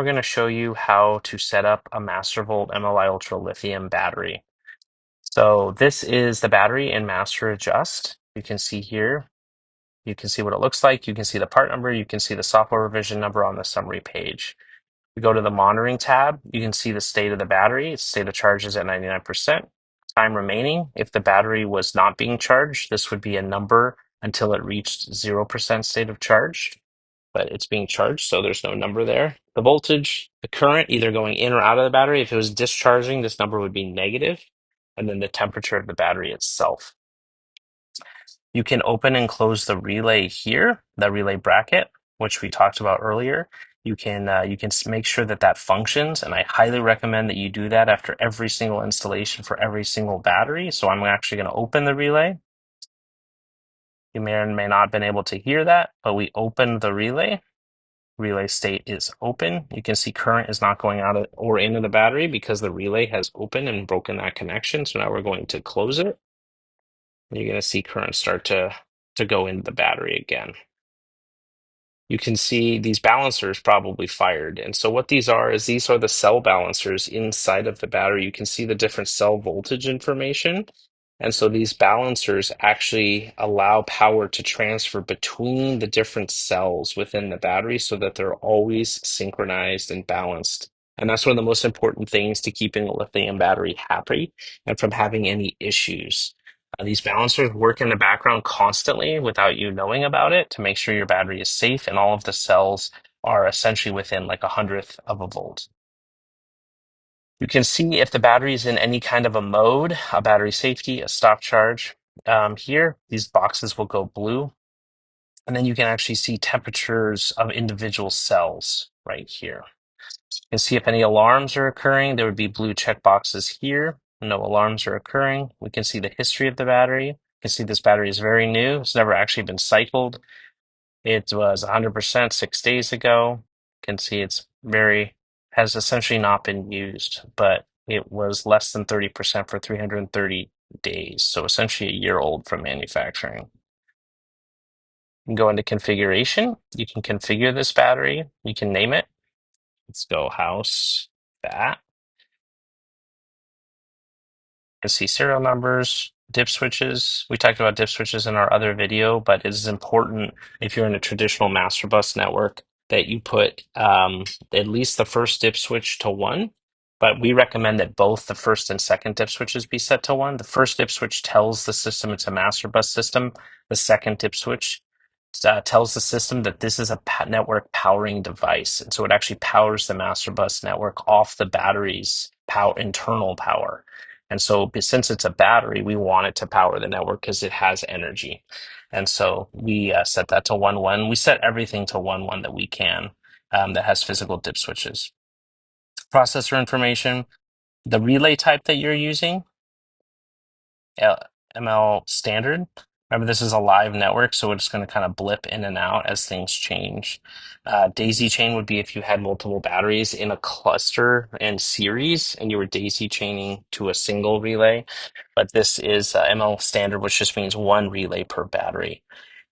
we're going to show you how to set up a Mastervolt MLI Ultra lithium battery. So this is the battery in MasterAdjust. You can see here, you can see what it looks like. You can see the part number. You can see the software revision number on the summary page. We go to the monitoring tab. You can see the state of the battery. State of charge is at 99%. Time remaining. If the battery was not being charged, this would be a number until it reached 0% state of charge, but it's being charged, so there's no number there. The voltage, the current, either going in or out of the battery. If it was discharging, this number would be negative, and then the temperature of the battery itself. You can open and close the relay here, the relay bracket, which we talked about earlier. You can make sure that that functions, and I highly recommend that you do that after every single installation for every single battery. So I'm actually going to open the relay. You may or may not have been able to hear that, but we opened the relay. Relay state is open. You can see current is not going out or into the battery because the relay has opened and broken that connection. So now we're going to close it. And you're going to see current start to go into the battery again. You can see these balancers probably fired. And so what these are is these are the cell balancers inside of the battery. You can see the different cell voltage information. And so these balancers actually allow power to transfer between the different cells within the battery so that they're always synchronized and balanced. And that's one of the most important things to keeping a lithium battery happy and from having any issues. These balancers work in the background constantly without you knowing about it to make sure your battery is safe and all of the cells are essentially within like 100th of a volt. You can see if the battery is in any kind of a mode, a battery safety, a stop charge. Here, these boxes will go blue. And then you can actually see temperatures of individual cells right here. You can see if any alarms are occurring. There would be blue check boxes here. No alarms are occurring. We can see the history of the battery. You can see this battery is very new. It's never actually been cycled. It was 100% 6 days ago. You can see has essentially not been used, but it was less than 30% for 330 days. So essentially a year old from manufacturing. You can go into configuration. You can configure this battery. You can name it. Let's go house that. You can see serial numbers, dip switches. We talked about dip switches in our other video, but it is important if you're in a traditional master bus network that you put at least the first dip switch to 1. But we recommend that both the first and second dip switches be set to 1. The first dip switch tells the system it's a master bus system. The second dip switch tells the system that this is a network powering device. And so it actually powers the master bus network off the battery's internal power. And so since it's a battery, we want it to power the network because it has energy. And so we set that to 1-1. We set everything to 1-1 that we can that has physical dip switches. Processor information, the relay type that you're using, ML standard. Remember, this is a live network, so it's going to kind of blip in and out as things change. Daisy chain would be if you had multiple batteries in a cluster and series, and you were daisy chaining to a single relay. But this is ML standard, which just means one relay per battery.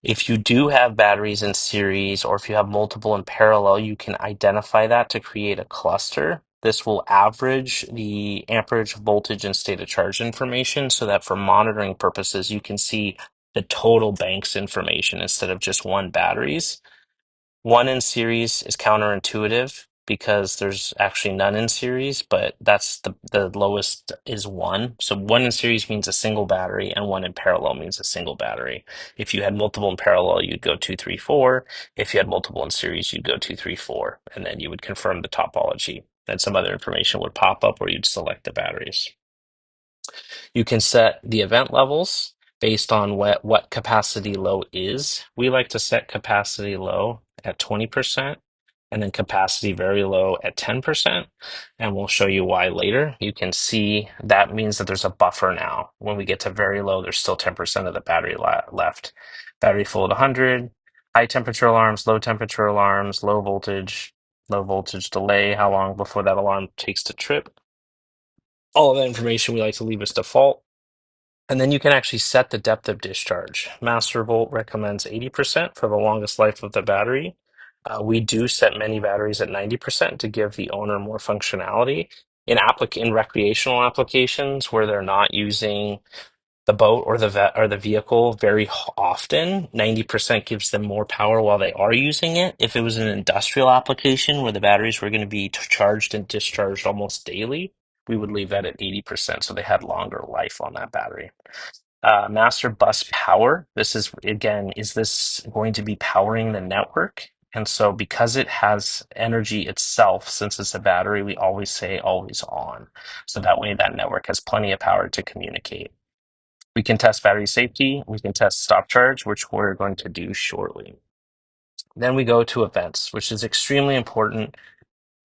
If you do have batteries in series or if you have multiple in parallel, you can identify that to create a cluster. This will average the amperage, voltage, and state of charge information so that for monitoring purposes, you can see the total bank's information instead of just one battery's. One in series is counterintuitive because there's actually none in series, but that's the lowest is 1. So 1 in series means a single battery, and 1 in parallel means a single battery. If you had multiple in parallel, you'd go 2, 3, 4. If you had multiple in series, you'd go 2, 3, 4, and then you would confirm the topology. Then some other information would pop up where you'd select the batteries. You can set the event levels based on what capacity low is. We like to set capacity low at 20% and then capacity very low at 10%. And we'll show you why later. You can see that means that there's a buffer now. When we get to very low, there's still 10% of the battery left. Battery full at 100, high temperature alarms, low temperature alarms, low voltage delay, how long before that alarm takes to trip. All of that information we like to leave as default. And then you can actually set the depth of discharge. Mastervolt recommends 80% for the longest life of the battery. We do set many batteries at 90% to give the owner more functionality. In recreational applications where they're not using the boat or the vehicle very often, 90% gives them more power while they are using it. If it was an industrial application where the batteries were going to be charged and discharged almost daily, we would leave that at 80% so they had longer life on that battery. Master bus power. This is, again, is this going to be powering the network? And so because it has energy itself, since it's a battery, we always say always on. So that way that network has plenty of power to communicate. We can test battery safety. We can test stop charge, which we're going to do shortly. Then we go to events, which is extremely important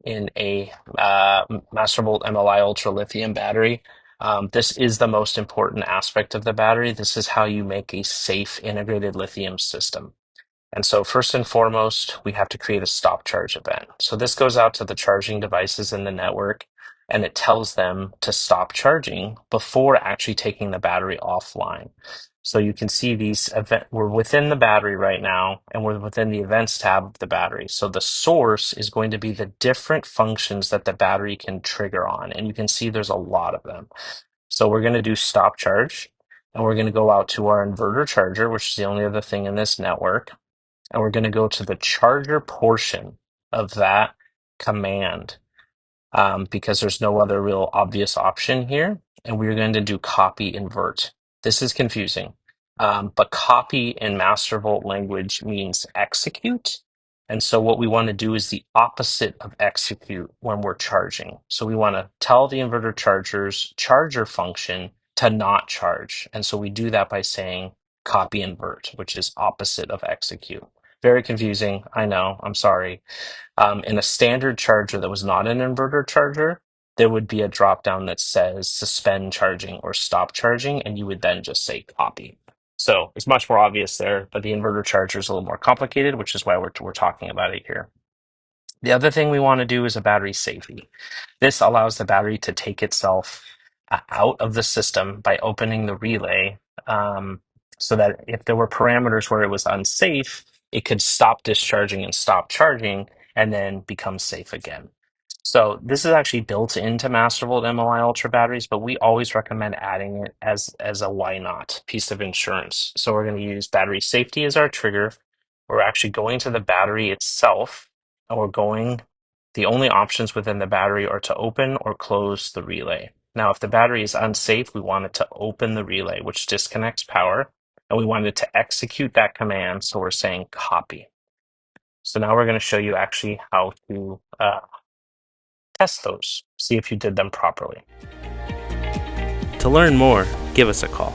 in a Mastervolt MLI Ultra lithium battery. This is the most important aspect of the battery. This is how you make a safe integrated lithium system. And so first and foremost, we have to create a stop charge event. So this goes out to the charging devices in the network, and it tells them to stop charging before actually taking the battery offline. So you can see we're within the battery right now, and we're within the events tab of the battery. So the source is going to be the different functions that the battery can trigger on. And you can see there's a lot of them. So we're going to do stop charge, and we're going to go out to our inverter charger, which is the only other thing in this network. And we're going to go to the charger portion of that command because there's no other real obvious option here. And we're going to do copy invert. This is confusing, but copy in Mastervolt language means execute. And so what we want to do is the opposite of execute when we're charging. So we want to tell the inverter charger's charger function to not charge. And so we do that by saying copy invert, which is opposite of execute. Very confusing. I know. I'm sorry. In a standard charger that was not an inverter charger, there would be a drop down that says suspend charging or stop charging, and you would then just say copy. So it's much more obvious there, but the inverter charger is a little more complicated, which is why we're talking about it here. The other thing we want to do is a battery safety. This allows the battery to take itself out of the system by opening the relay, so that if there were parameters where it was unsafe, it could stop discharging and stop charging and then become safe again. So this is actually built into Mastervolt MLI Ultra batteries, but we always recommend adding it as a why not piece of insurance. So we're going to use battery safety as our trigger. We're actually going to the battery itself, and the only options within the battery are to open or close the relay. Now, if the battery is unsafe, we want it to open the relay, which disconnects power, and we want it to execute that command. So we're saying copy. So now we're going to show you actually how to test those, see if you did them properly. To learn more, give us a call.